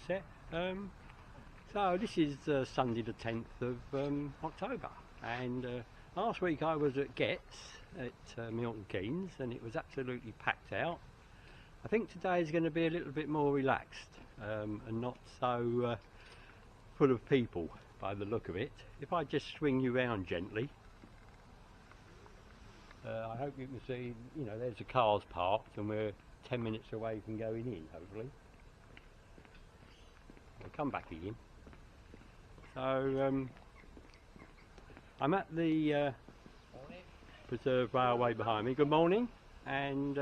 set. So this is Sunday the 10th of October, and last week I was at Getz at Milton Keynes and it was absolutely packed out. I think today is going to be a little bit more relaxed and not so full of people by the look of it. If I just swing you round gently, I hope you can see, you know, there's the cars parked and we're 10 minutes away from going in, hopefully. We'll come back again. So I'm at the Preserve Railway behind me. Good morning. And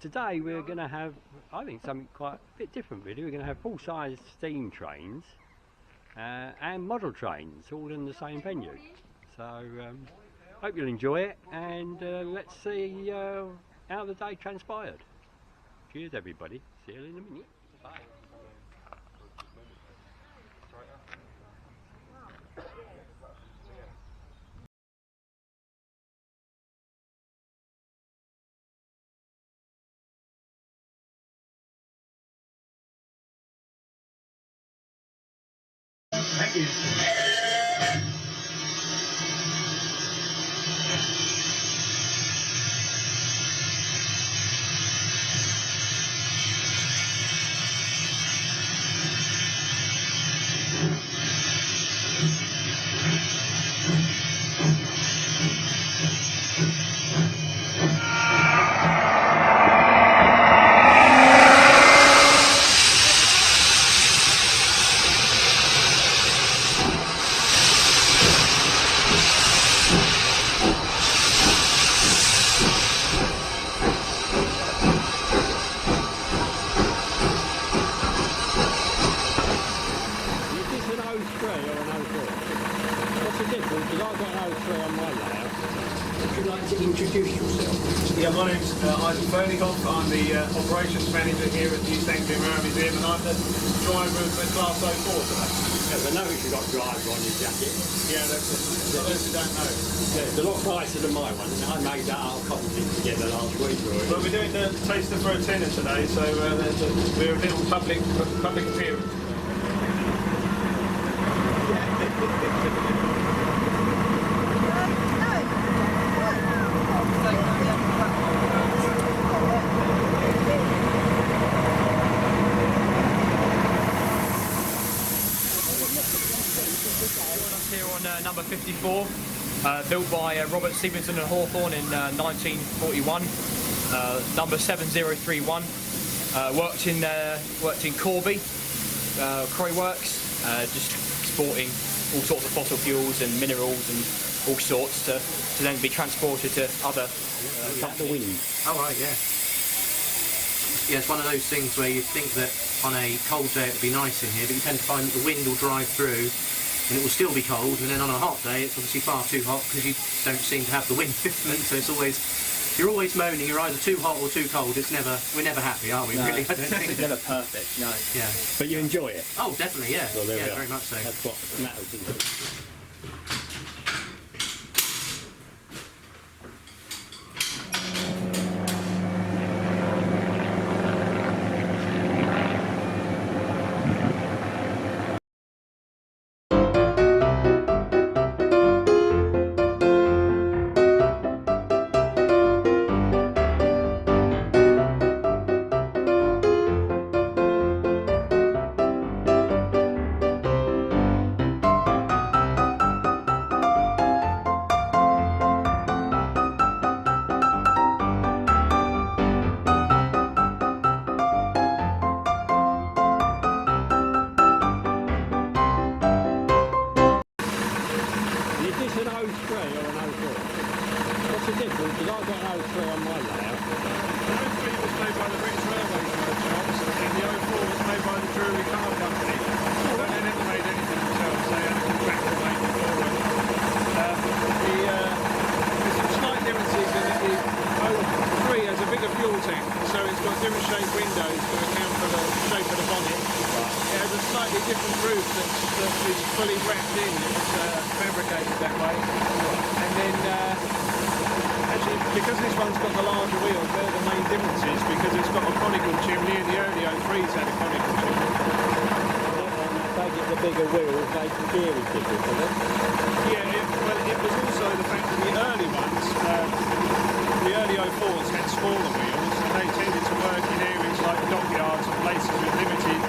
today we're going to have, I think, something quite a bit different really. We're going to have full-size steam trains and model trains all in the same venue. So hope you'll enjoy it, and let's see how the day transpired. Cheers everybody, see you in a minute. Bye. Thank you. Introduce yourself. Yeah, my name's Isaac Burneyhoff. I'm the operations manager here at the East Anglian Railway Museum, and I'm the driver of the Class 04 today. I noticed you've got driver on your jacket. Yeah, that's it. For those who don't know. Yeah, it's a lot nicer than my one, and I made that out of cotton together last week. Really. Well, we're doing the taster for a tenner today, so we're a little public appearance. Number 54, built by Robert Stevenson and Hawthorne in 1941. Number 7031, worked in Corby, Croy Works, just exporting all sorts of fossil fuels and minerals and all sorts to then be transported to other. The wind. Oh right, yeah. Yeah, it's one of those things where you think that on a cold day it would be nice in here, but you tend to find that the wind will drive through and it will still be cold, and then on a hot day it's obviously far too hot because you don't seem to have the wind movement, so it's always, you're always moaning, you're either too hot or too cold. It's never, we're never happy, are we? No, really? I don't think it's never perfect, no. Yeah. But you enjoy it? Oh, definitely, yeah. Well, there yeah, we are. very much so. That's what matters, isn't it? What's the difference? Because I've got an 03 on my layout. The 03 was made by the British Railways workshops, and the 04 was made by the Drury Car Company. But they never made anything themselves, they had a contractor make it for them. There's some slight differences in that the 03 has a bigger fuel tank, so it's got different shaped windows to account for the shape of the bonnet. It has a slightly different roof that is fully wrapped in, it's fabricated that way. And then as because this one's got the larger wheels, they're the main differences, because it's got a conical chimney and the early 03s had a conical chimney. They get the bigger wheels, make the gearing different, doesn't it? Yeah, well, it was also the fact that the early ones, the early 04s had smaller wheels, and they tended to work in areas like dockyards and places with limited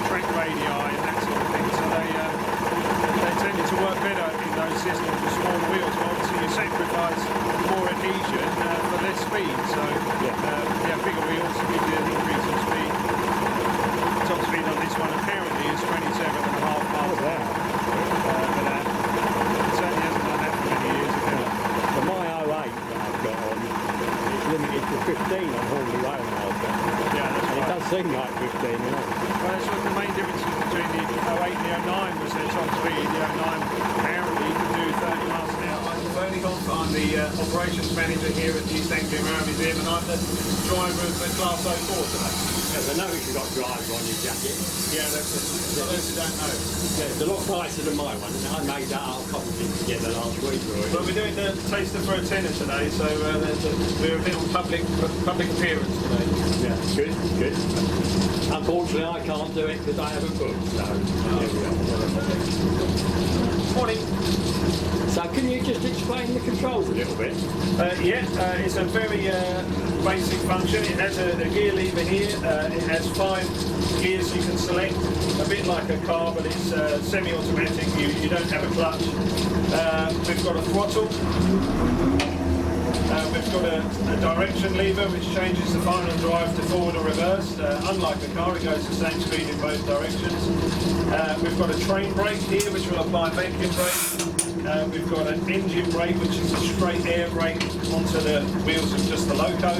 track radii and that sort of thing. So they tended to work better in those systems with smaller wheels. But obviously, you sacrifice more adhesion for less speed. So bigger wheels give you an increase in speed. Top speed on this one apparently is 27.5 miles an hour. But it certainly hasn't done that for many years ago. For my 08 that I've got on, it's limited to 15 on Hornby Rail miles. Yeah, that's And right. it does seem like 15, you know. Well, that's what the main difference between the 08 and the 09 was their top speed. The 09 apparently could do 30 miles an hour. I'm Bernie Hoff. I'm the operations manager here at the East Anglian Railway Museum, and I'm the driver of the Class 04 today. Yes, I noticed you've got a driver on your jacket. Yeah, that's it. For those who don't know. Yeah, it's a lot nicer than my one. I made that up, coupled it together last week, really. Well, we're doing the taster for a tenner today, so we're a little public appearance today. Yeah, good, good. Unfortunately, I can't do it because I haven't booked, so there we are. Morning. So can you just explain the controls a little bit? It's a very basic function. It has a gear lever here. It has 5 gears you can select, a bit like a car, but it's semi-automatic. You don't have a clutch. We've got a throttle. We've got a direction lever which changes the final drive to forward or reverse. Unlike a car, it goes the same speed in both directions. We've got a train brake here which will apply vacuum brake. We've got an engine brake which is a straight air brake onto the wheels of just the loco.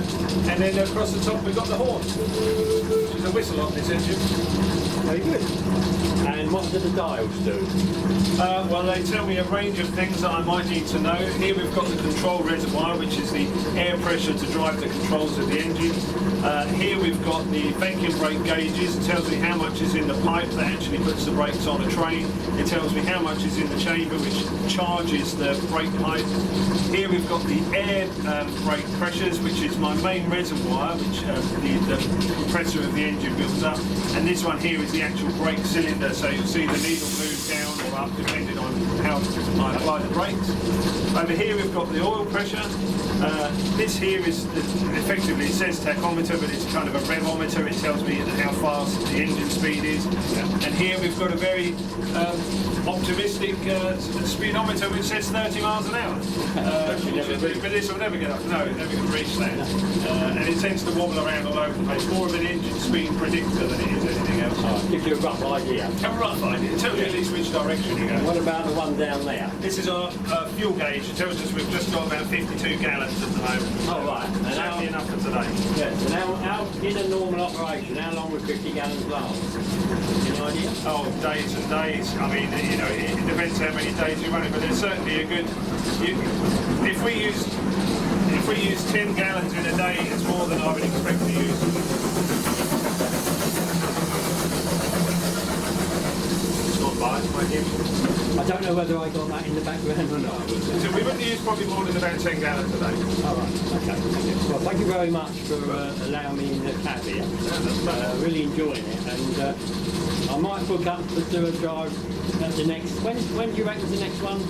And then across the top we've got the horn, which is a whistle on this engine. Very good. And what do the dials do? Well, they tell me a range of things that I might need to know. Here we've got the control reservoir, which is the air pressure to drive the controls of the engine. Here we've got the vacuum brake gauges. It tells me how much is in the pipe that actually puts the brakes on a train. It tells me how much is in the chamber, which charges the brake pipe. Here we've got the air brake pressures, which is my main reservoir, which the compressor of the engine builds up. And this one here is the actual brake cylinder, so you'll see the needle move down or up depending on how I apply the brakes. Over here we've got the oil pressure. This here is effectively, it says tachometer, but it's kind of a revometer. It tells me how fast the engine speed is. And here we've got a very optimistic speedometer which says 30 miles an hour. But this will never get up. No, it never can reach that. And it tends to wobble around all over the place. More of an engine speed predictor than it is anything else. Oh, gives you a rough idea. A rough idea. It tells you at least which direction you go. What about the one down there? This is our fuel gauge. It tells us we've just got about 52 gallons at the moment. Oh, right. And It's only enough for today. Yes, and how, in a normal operation, how long would 50 gallons last? Any idea? Oh, days and days. I mean, you know, it depends how many days you run it, but there's certainly a good. If we use 10 gallons in a day, it's more than I would expect to use. I don't know whether I got that in the background or not. So we wouldn't use probably more than about 10 gallons a day. All right, okay. Well, thank you very much for allowing me in the cab here. Really enjoying it, and I might book up to do a drive at the next. When do you reckon the next one?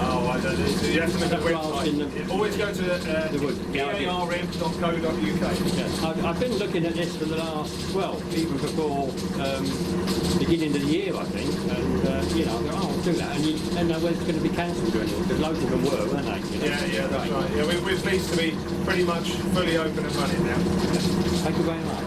Oh, I don't know. You have to look at the website. Always go to earm.co.uk. Yeah. I've been looking at this for the last, well, even before beginning of the year, I think, and you know, I go, oh, I'll do that, and you don't know whether it's going to be cancelled or anything, because loads of them were, weren't they? You know? Yeah, that's right. Yeah, we're pleased to be pretty much fully open and running now. Thank you very much.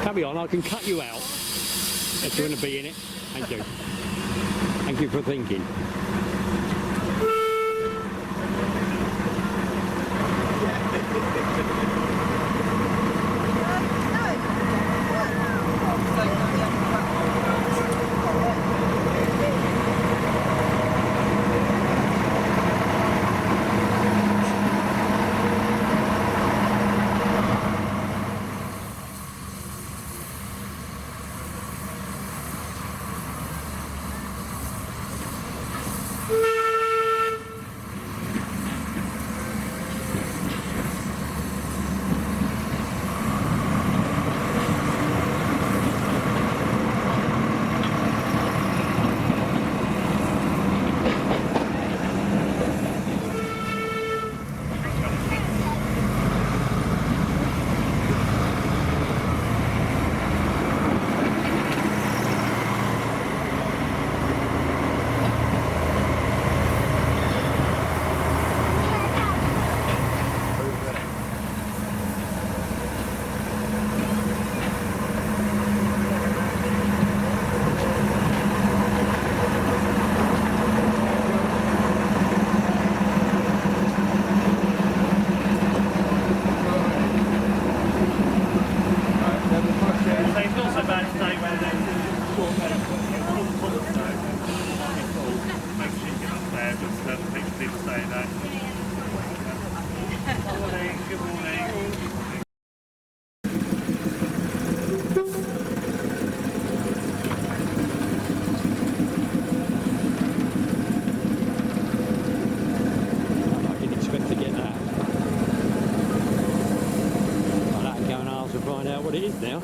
Carry on, I can cut you out if you want to be in it. Thank you. Thank you for thinking. Good morning. I didn't expect to get that. I'll have to go and ask and find out what it is now.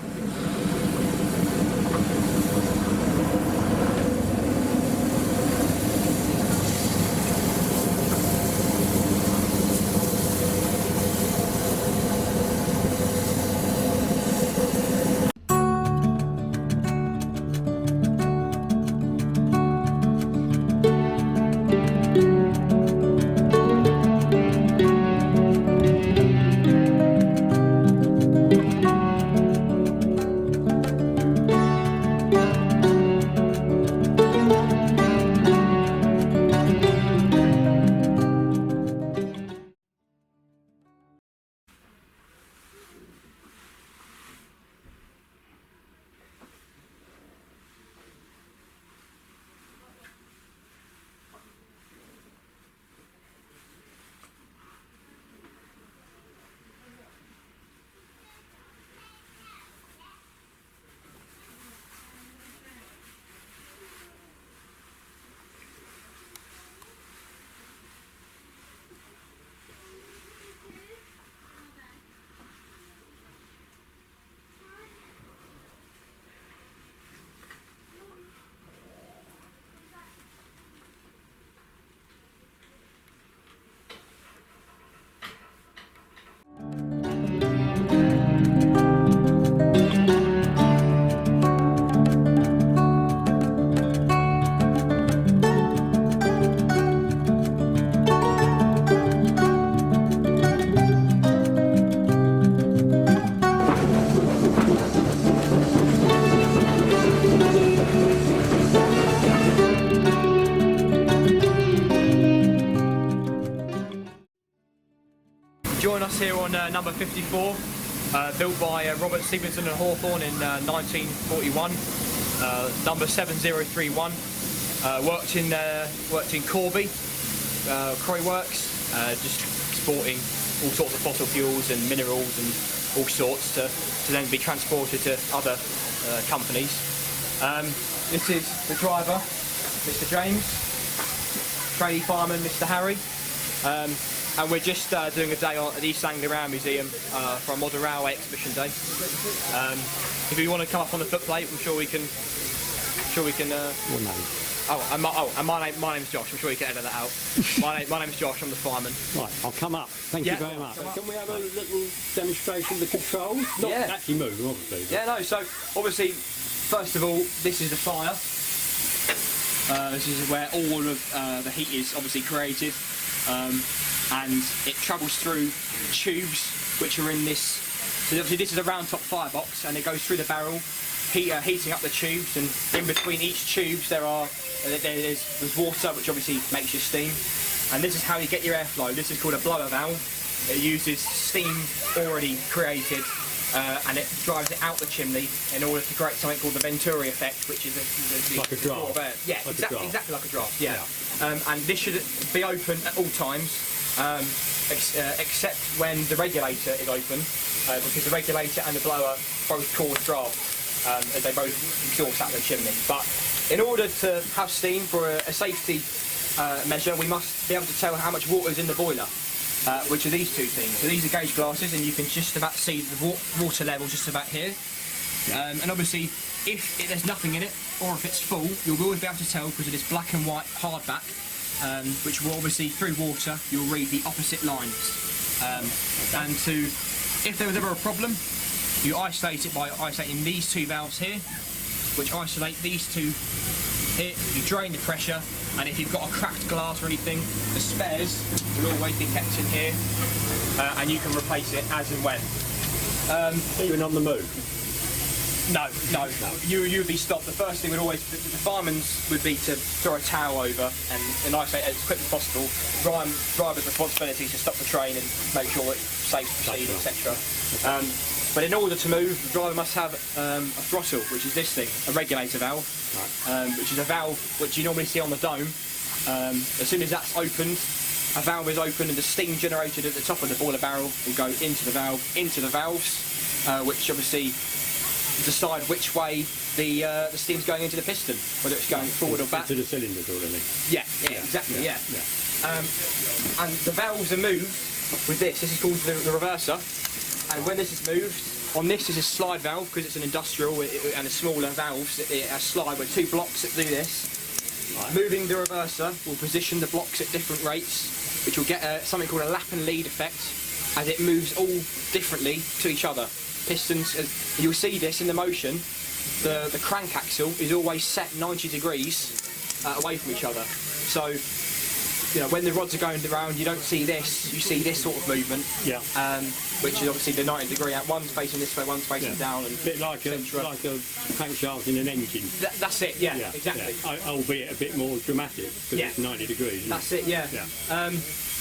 Join us here on number 54, built by Robert Stevenson and Hawthorne in 1941. Number 7031. Worked in Corby, Croy Works, just exporting all sorts of fossil fuels and minerals and all sorts to then be transported to other companies. This is the driver, Mr. James, trainee fireman, Mr. Harry. And we're just doing a day at the East Anglian Railway Museum for a modern railway exhibition day. If you want to come up on the footplate, I'm sure we can. What name? And my name's Josh. I'm sure you can edit that out. my name's Josh. I'm the fireman. Right, I'll come up. Thank you very much. Can we have a little demonstration of the controls? Not actually moving, obviously. Yeah, no. So obviously, first of all, this is the fire. This is where all of the heat is obviously created. And it travels through tubes which are in this. So obviously this is a round top firebox, and it goes through the barrel, heating up the tubes, and in between each tubes there's water, which obviously makes your steam. And this is how you get your airflow. This is called a blower valve. It uses steam already created, and it drives it out the chimney in order to create something called the Venturi effect, which is like a draft. Yeah, like exactly like a draft. Yeah. And this should be open at all times, except when the regulator is open, because the regulator and the blower both cause draft, as they both exhaust out the chimney. But in order to have steam for a safety measure, we must be able to tell how much water is in the boiler, which are these two things. So these are gauge glasses, and you can just about see the water level just about here. And obviously, if there's nothing in it, or if it's full, you'll always be able to tell because of this black and white hardback, which will obviously, through water, you'll read the opposite lines. And if there was ever a problem, you isolate it by isolating these two valves here, which isolate these two here. You drain the pressure, and if you've got a cracked glass or anything, the spares will always be kept in here, and you can replace it as and when. Even on the move? No. You would be stopped. The first thing would always, the fireman's would be to throw a towel over and isolate it as quick as possible. Driver's responsibility is to stop the train and make sure it's safe to proceed, etc. But in order to move, the driver must have a throttle, which is this thing, a regulator valve, which is a valve which you normally see on the dome. As soon as that's opened, a valve is open and the steam generated at the top of the boiler barrel will go into the valves, which obviously decide which way the steam's going into the piston, whether it's going forward or back. To the cylinder, sort of thing. Yeah, exactly. Yeah. And the valves are moved with this. This is called the reverser. And when this is moved, on this is a slide valve because it's an industrial and a smaller valves. It has slide with 2 blocks that do this. Right. Moving the reverser will position the blocks at different rates, which will get something called a lap and lead effect, as it moves all differently to each other. Pistons, you'll see this in the motion. The crank axle is always set 90 degrees away from each other. So, you know, when the rods are going around, you don't see this. You see this sort of movement. Yeah. Which is obviously the 90 degree out. One's facing this way, one's facing down, and a bit like a crankshaft in an engine. That's it. Yeah. Exactly. Yeah. Albeit a bit more dramatic because it's 90 degrees. That's it. Yeah.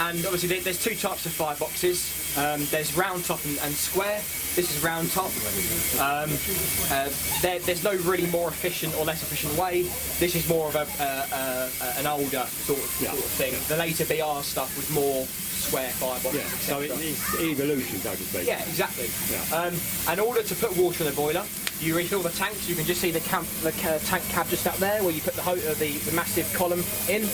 And obviously there's 2 types of fireboxes. There's round top and square. This is round top. There's no really more efficient or less efficient way. This is more of an older sort of thing. The later BR stuff was more square fireboxes. Yeah. So it's evolution, so to speak. Yeah, exactly. Yeah. In order to put water in the boiler, you refill the tanks. You can just see the tank cab just up there, where you put the massive column in.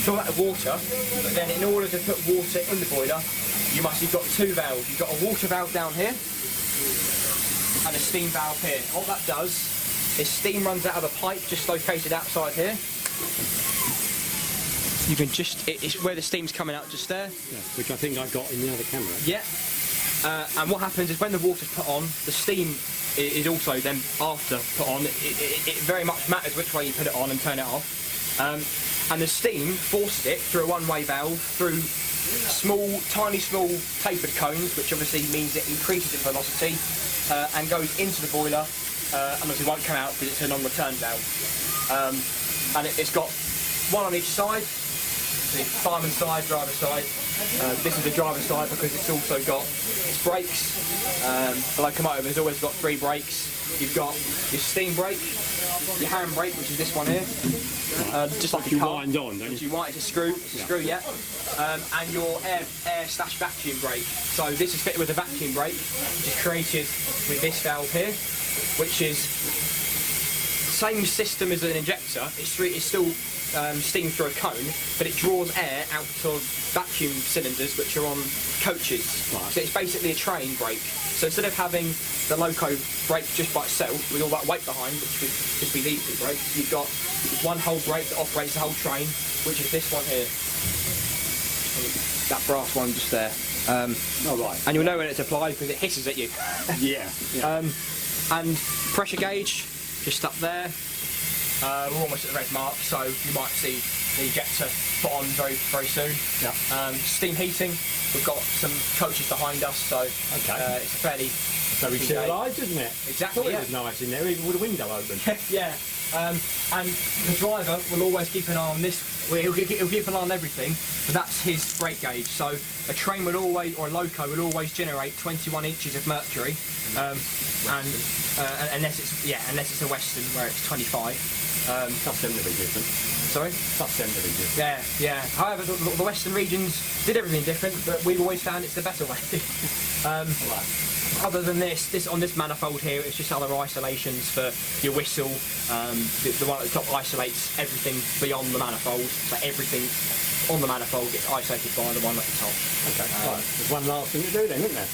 Fill that with water. But then, in order to put water in the boiler, you've got 2 valves. You've got a water valve down here and a steam valve here. What that does is steam runs out of a pipe just located outside here. You can it's where the steam's coming out just there. Yeah, which I think I got in the other camera. Yeah. And what happens is when the water's put on, the steam is also then after put on. It very much matters which way you put it on and turn it off. And the steam forced it through a one-way valve through tiny small tapered cones, which obviously means it increases its velocity and goes into the boiler, and obviously won't come out because it's a non-return valve. And it's got one on each side. The fireman side, driver side. This is the driver side because it's also got its brakes. The locomotive has always got 3 brakes. You've got your steam brake, your hand brake, which is this one here, just like a car. Wind on, don't you? You wind it to screw, and your air/vacuum brake. So this is fitted with a vacuum brake, which is created with this valve here, which is same system as an injector. It's still steam through a cone, but it draws air out of vacuum cylinders which are on coaches. Right. So it's basically a train brake. So instead of having the loco brake just by itself with all that weight behind, which would just be these 2 brakes, you've got one whole brake that operates the whole train, which is this one here. That brass one just there. And you'll know when it's applied because it hisses at you. And pressure gauge just up there. We're almost at the red mark, so you might see the ejector put on very, very soon. Yeah. Steam heating, we've got some coaches behind us, so it's a fairly... Very civilised, isn't it? Exactly. It was nice in there, even with the window open. Yeah. And the driver will always keep an eye on this. He'll keep an eye on everything, but that's his brake gauge. So a train would always, or a loco would always generate 21 inches of mercury, unless it's a Western where it's 25. That's them to be different. Sorry? That's them to be different. Yeah. However, the Western regions did everything different, but we've always found it's the better way. Other than this on this manifold here, it's just other isolations for your whistle. The one at the top isolates everything beyond the manifold, so everything on the manifold gets isolated by the one at the top. Okay, right. There's one last thing to do then, isn't there?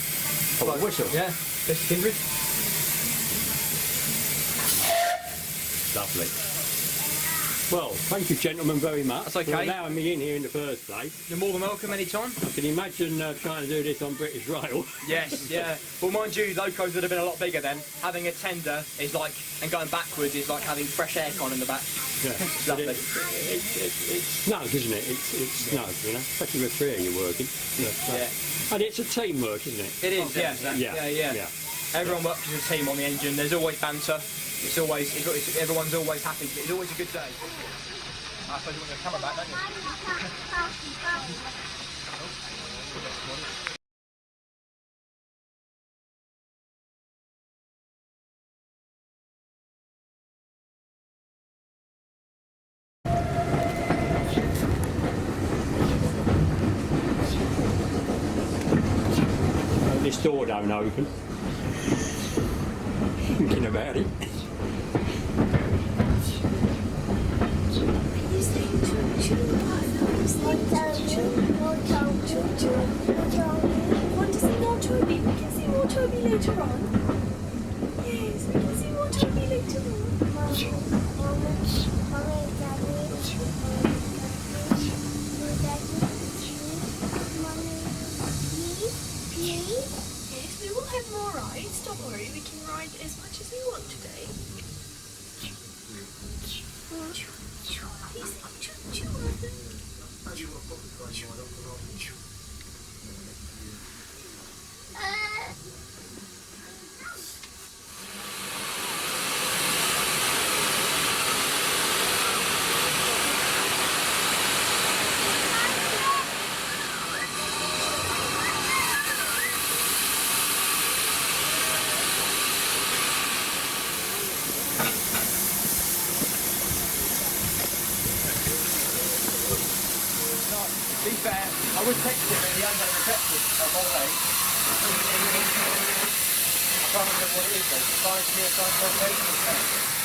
Oh, the whistle. Yeah, this is kindred. Lovely. Well, thank you gentlemen very much That's okay. for allowing me in here in the first place. You're more than welcome anytime. I can imagine trying to do this on British Rail. Yes, yeah. Well, mind you, locos would have been a lot bigger then. Having a tender is like, and going backwards is like having fresh aircon in the back. Yeah. It's lovely. It's snug, isn't it? It's snug, you know, especially with 3 of you working. And it's a teamwork, isn't it? It is, yeah. Everyone works as a team on the engine. There's always banter. Everyone's always happy. It's always a good day. I suppose you want the camera back, don't you? This door don't open. Thinking about it. Want to see more Toby? We can see more Toby later on. Yes, we can see more Toby later on. Yes, we will have more rides. Don't worry, we can ride as much as we want today. To be fair, I would text him and he hasn't accepted a holiday. I can't remember what it is though. Science here, science location.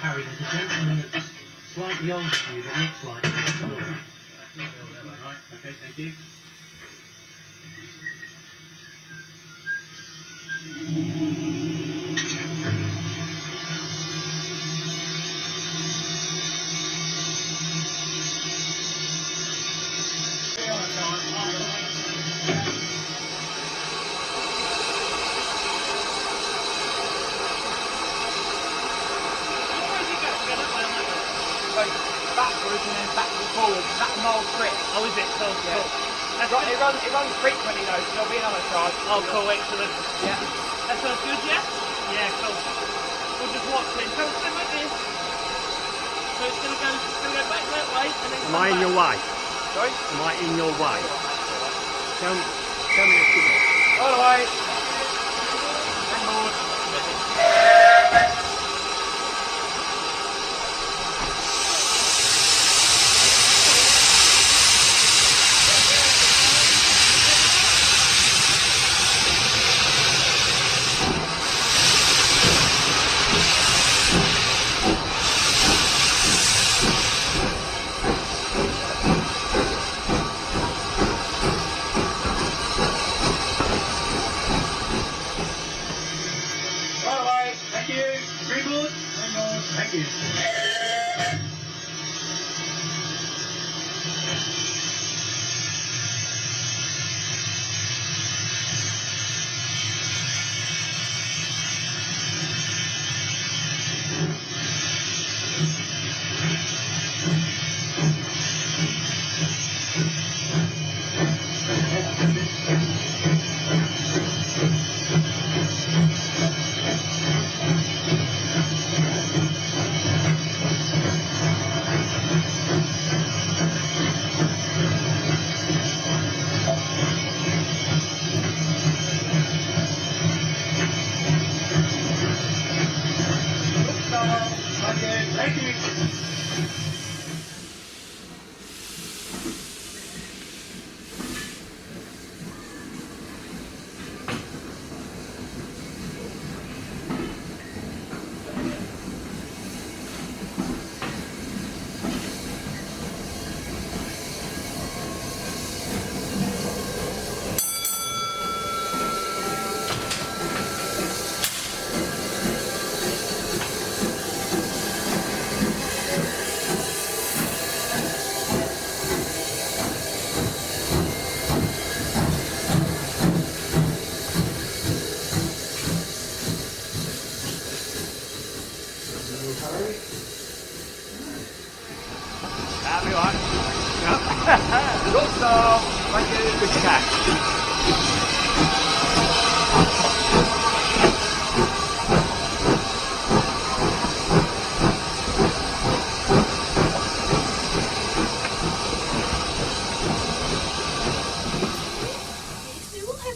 Harry, there's a gentleman that's slightly older than you that looks like you. Right, okay, thank you. Backwards and then backwards and forwards. That's a mile trip. Oh, is it? Cool, Yeah. cool. That's It runs frequently though, so there'll be another charge. Oh, cool, excellent. Yeah. That sounds good, yeah? Yeah, cool. We'll just watch it. So it's like this. So it's gonna go back that way and then Am come I in back. your way? Sorry? Am I in your way? Tell me if you All the way. And more.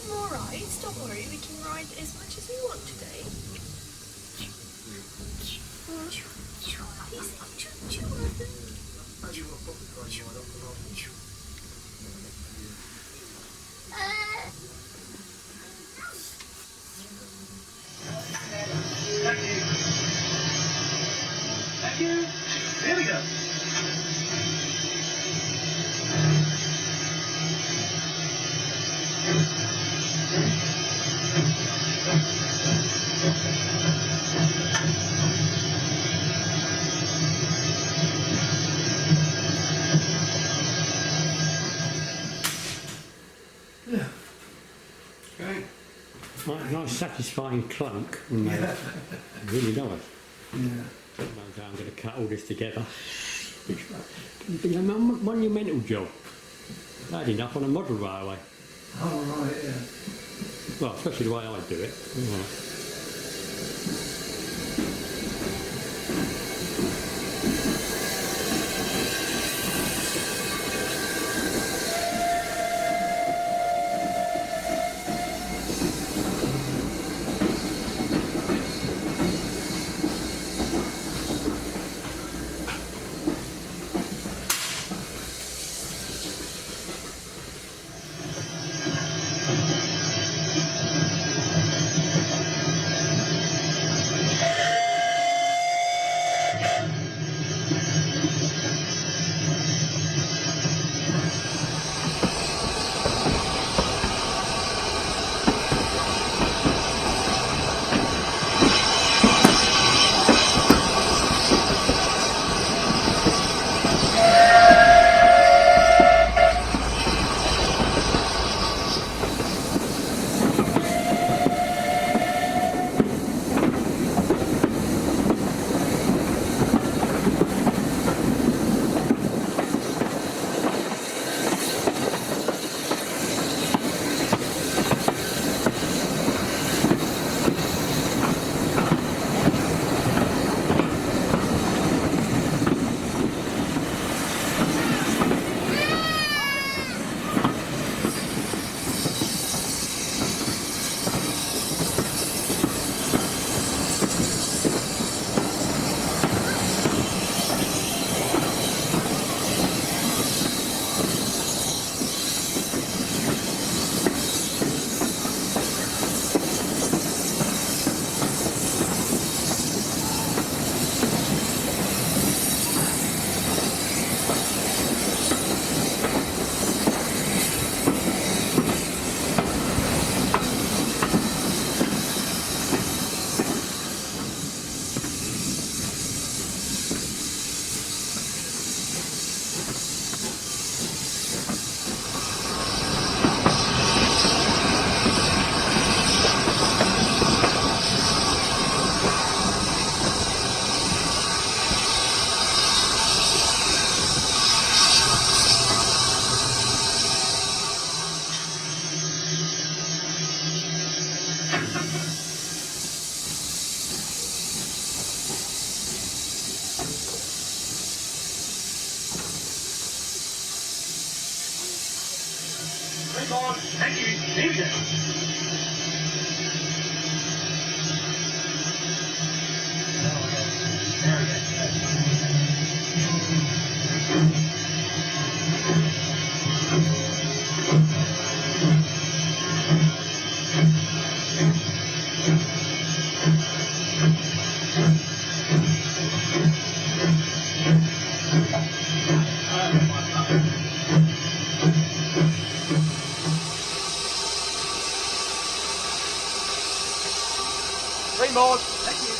add more rides. Don't worry, we can ride as much as we want today. Thank you. Here we go. Okay. Nice satisfying clunk. Really nice. Yeah. Okay, I'm going to cut all this together. It's been a monumental job. I had enough on a model railway. Oh, right, yeah. Well, especially the way I do it. Yeah. Thank you. Here we go. Three more. Thank you.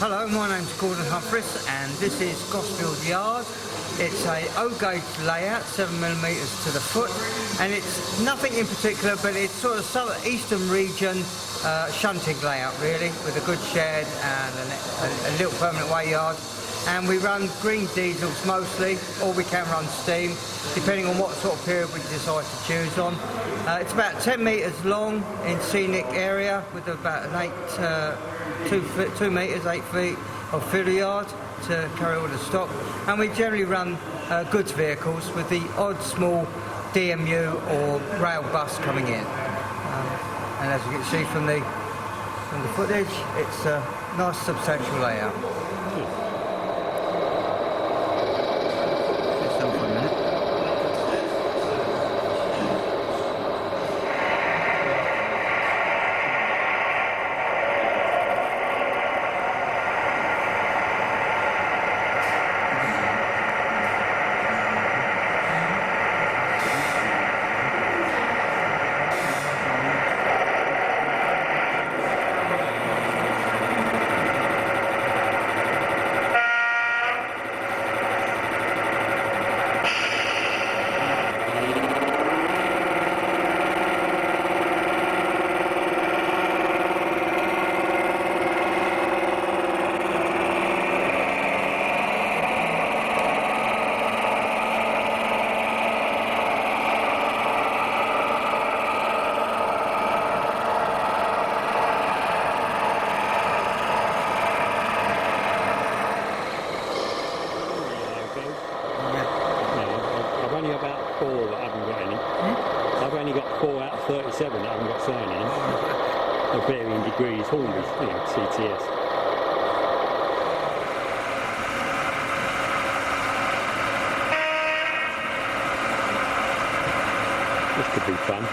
Hello, my name's Gordon Humphries and this is Gosfield Yard. It's a O-gauge layout, 7mm to the foot, and it's nothing in particular, but it's sort of southern eastern region shunting layout really, with a good shed and a little permanent way yard. And we run green diesels mostly, or we can run steam, depending on what sort of period we decide to choose on. It's about 10 metres long in scenic area, with about an 2 metres, 8 feet of filler yard to carry all the stock. And we generally run goods vehicles with the odd small DMU or rail bus coming in. And as you can see from the footage, it's a nice substantial layout. I've only got 4 out of 37 that I haven't got signing of varying degrees, Hornby's, CTS. This could be fun.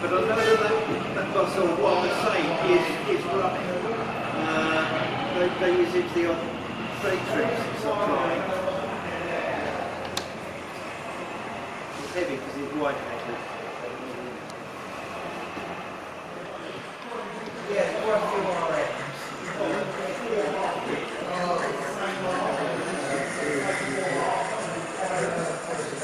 But I know that bus, or what I'm saying, is running. They use it for the odd day trips sometimes. It's heavy because it's white headed. Yeah, quite a few RMs.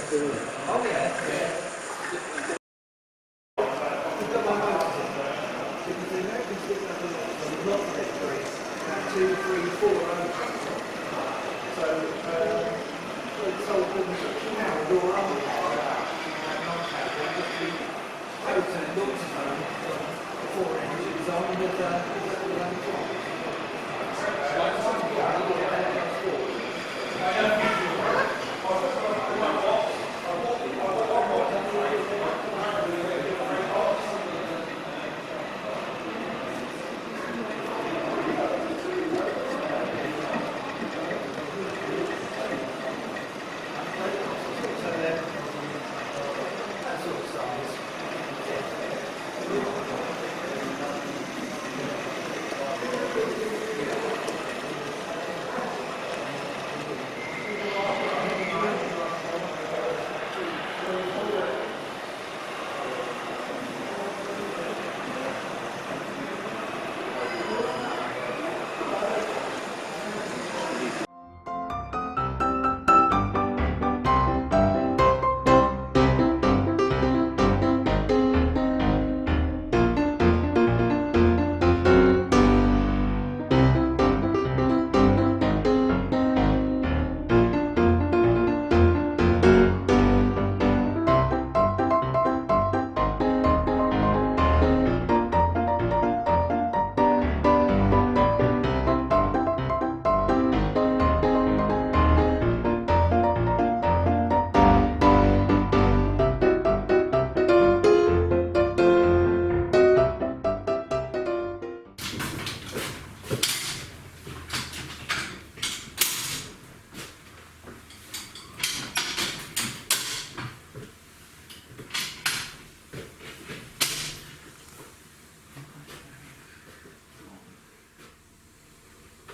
2, 3, 4 tracks on. So it's open pound or under total looks as though 4 engines on with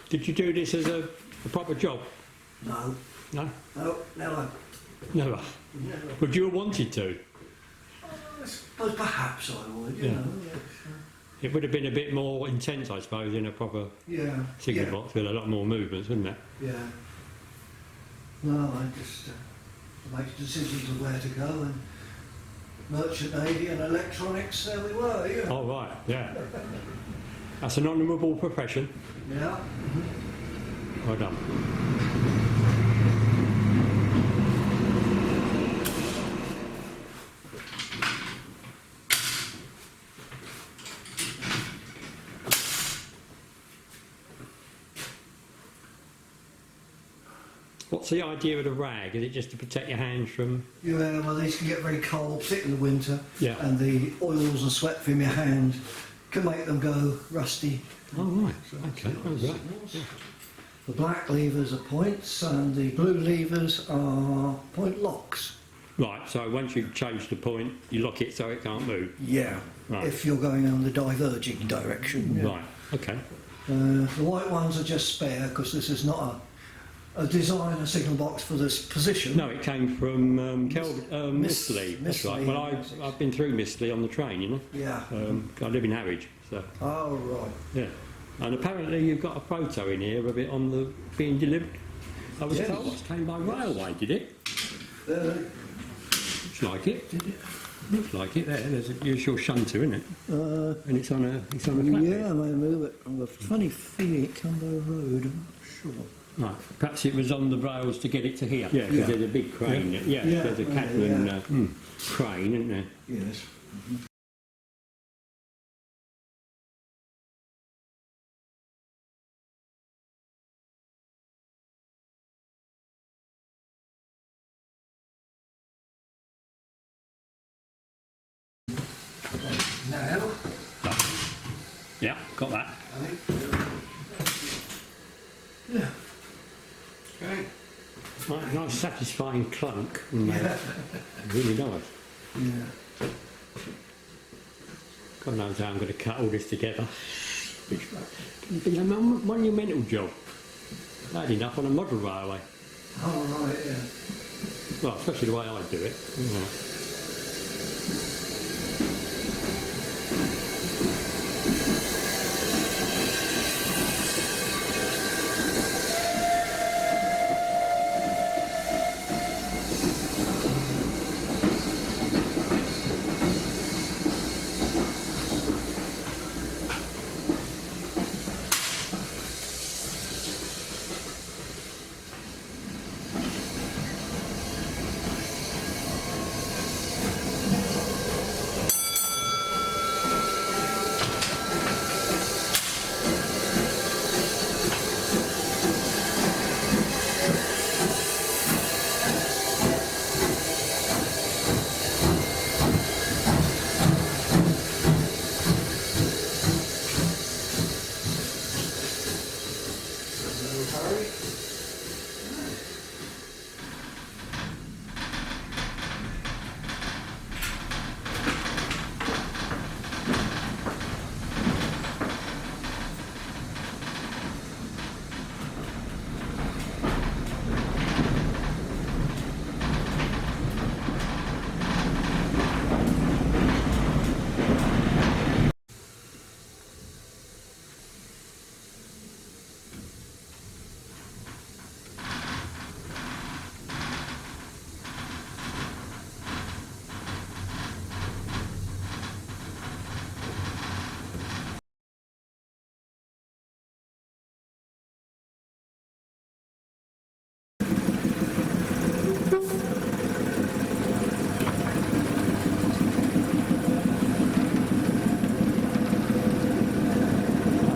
Did you do this as a proper job? no, No? no, never. Never. Would you have wanted to? I suppose perhaps I would, you Yeah. know. It would have been a bit more intense, I suppose, in a proper Yeah. signal Yeah. box with a lot more movements, wouldn't it? Yeah. No, I just make decisions of where to go, and merchant navy and electronics, there we were, yeah. Oh, right, yeah. That's an honourable profession. Yeah. Well done. What's the idea of the rag? Is it just to protect your hands from... Yeah, well, these can get very cold, particularly in the winter, Yeah. and the oils and sweat from your hand can make them go rusty. Oh, right. So Okay. that's Oh, the right. signals. The black levers are points, and the blue levers are point locks. Right, so once you've changed the point, you lock it so it can't move. Yeah. Right. If you're going in the diverging direction. Yeah. Right, okay. The white ones are just spare, because this is not a designer signal box for this position. No, it came from Mistley. That's right. Mistley, Well, I've been through Mistley on the train, you know. Yeah. I live in Harwich, so Oh, right. yeah. And apparently you've got a photo in here of it on the being delivered. I was Yes. told it came by railway, did it? Looks like it. Did it? Looks like it. There's a usual shunter, isn't it? And it's on a flatbed. Yeah, I may move it. I've got a funny feeling it come by road, I'm not sure. Right. Perhaps it was on the rails to get it to here. Yeah, because Yeah. there's a big crane. Yeah, Yeah. there's a Yeah, Catlin yeah. crane, isn't there? Yes. Now, Yeah, got that. yeah. Okay. Right, nice satisfying clunk. Yeah. Really nice. Yeah. God knows how I'm going to cut all this together. It's been a monumental job. Bad enough on a model railway. Oh, right, yeah. Well, especially the way I do it. Yeah.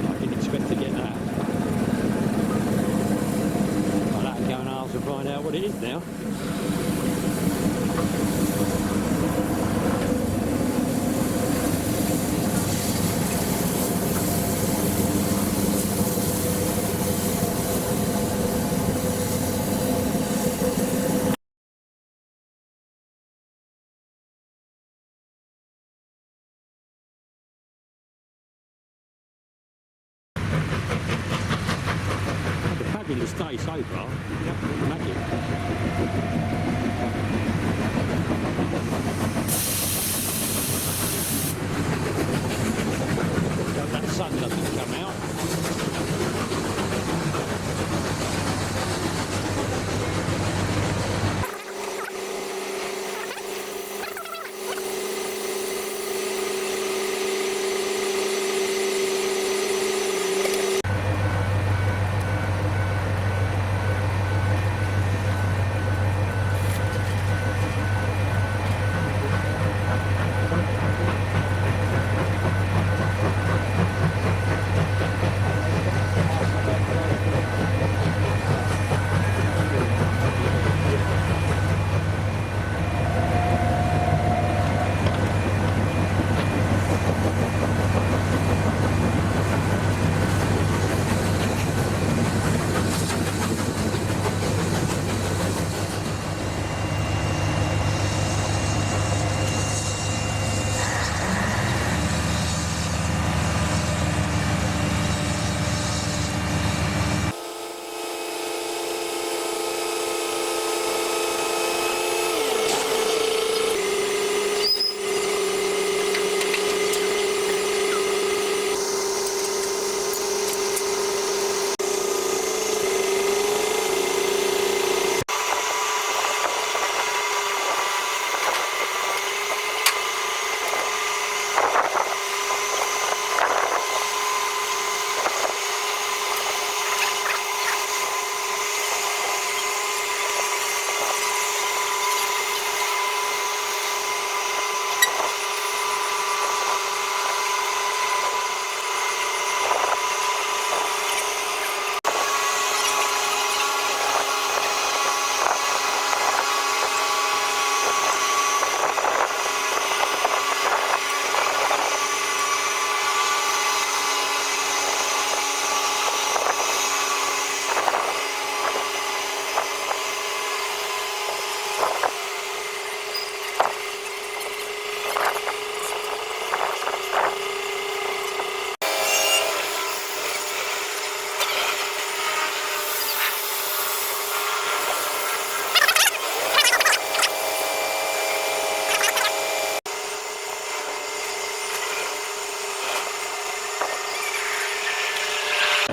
I didn't expect to get that. I'll have to go and ask to find out what it is now. The fabulous day so far. Magic. Hope that sun doesn't come out.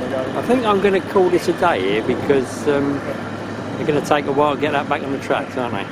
I think I'm going to call this a day here because they're going to take a while to get that back on the tracks, aren't they?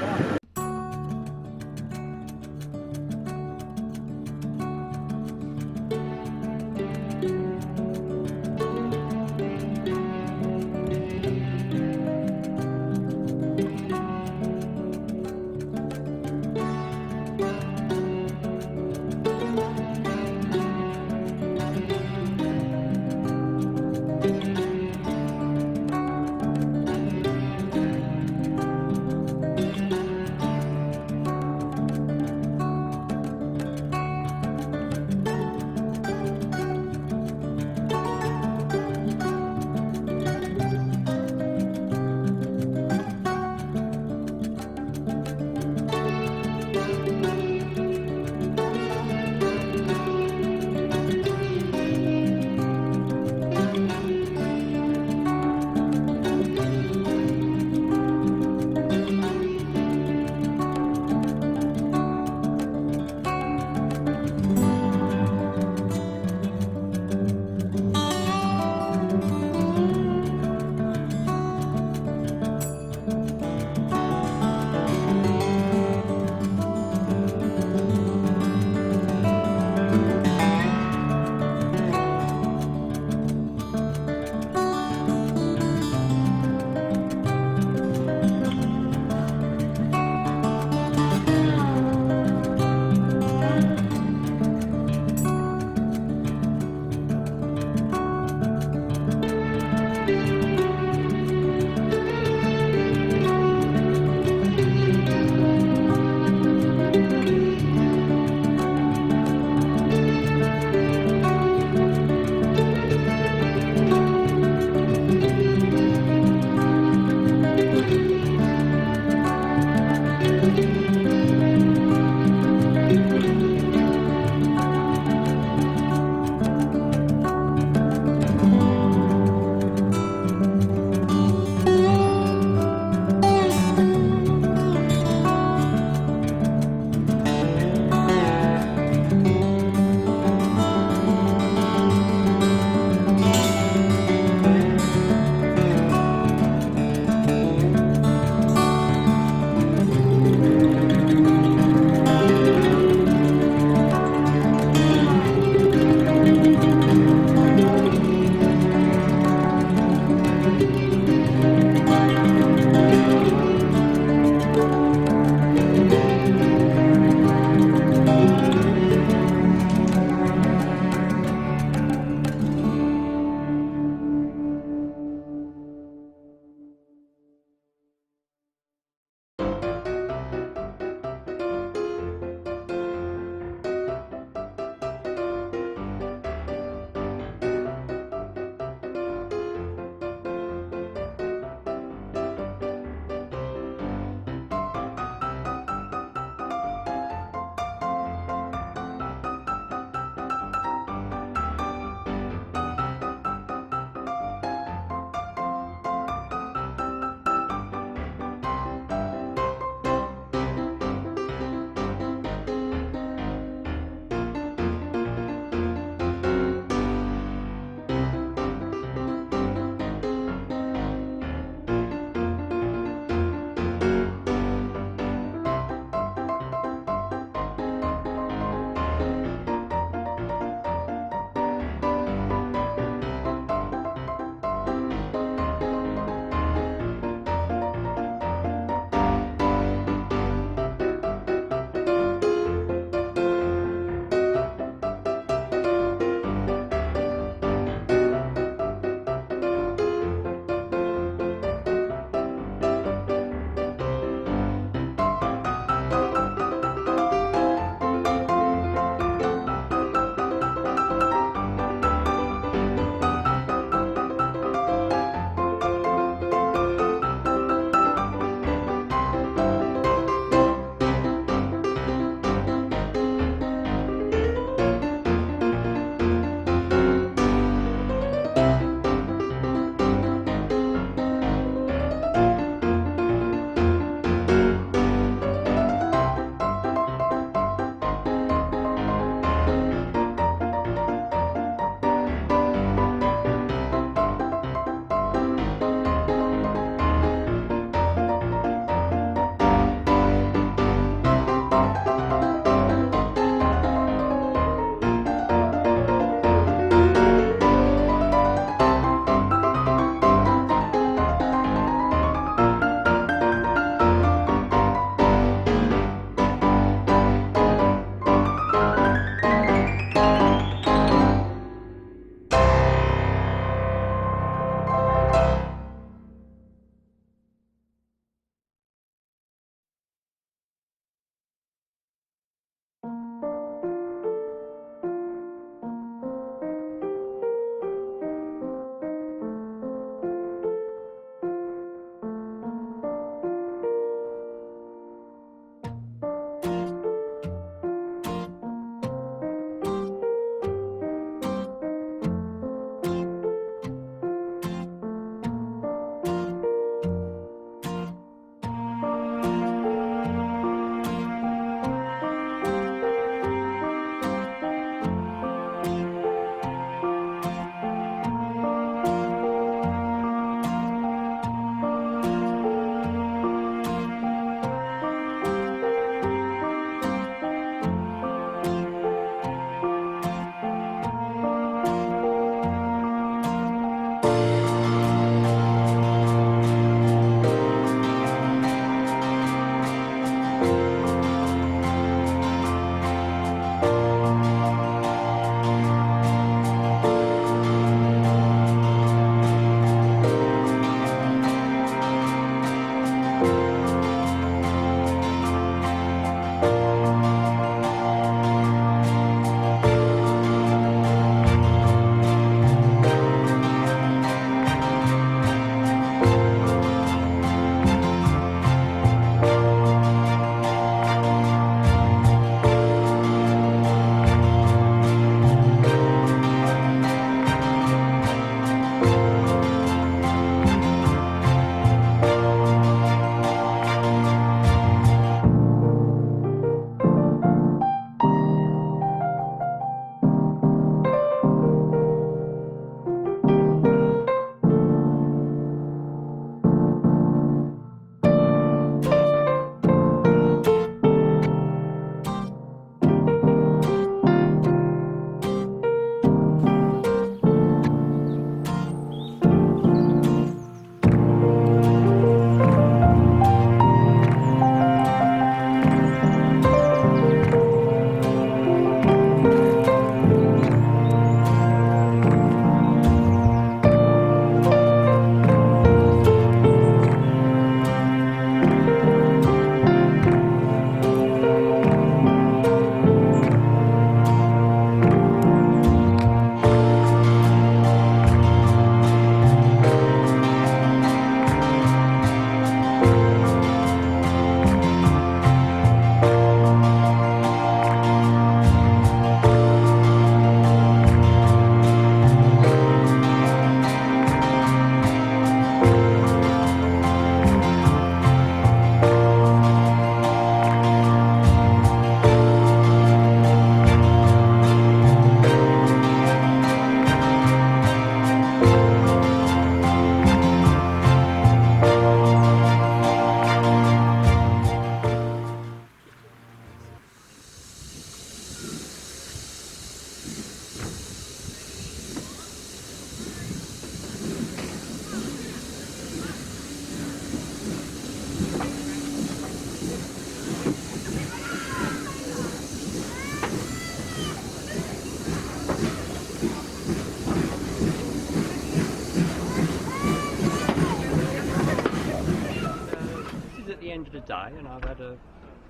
day, and I've had a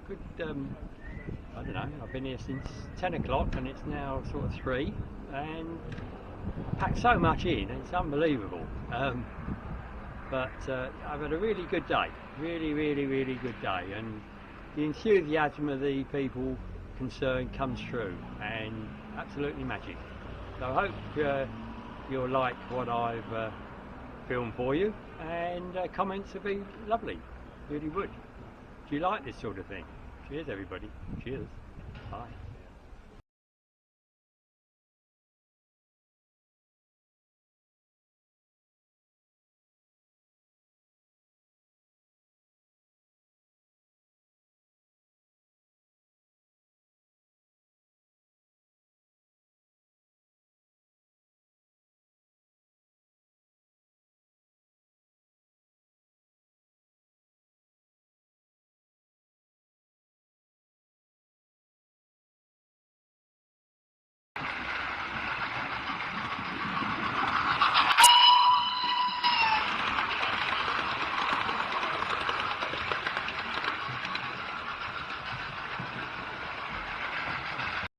good, I don't know, I've been here since 10 o'clock and it's now sort of 3, and packed so much in, it's unbelievable. But I've had a really good day, really good day, and the enthusiasm of the people concerned comes through, and absolutely magic. So I hope you'll like what I've filmed for you, and comments would be lovely, really would. Do you like this sort of thing? Cheers everybody, cheers, bye.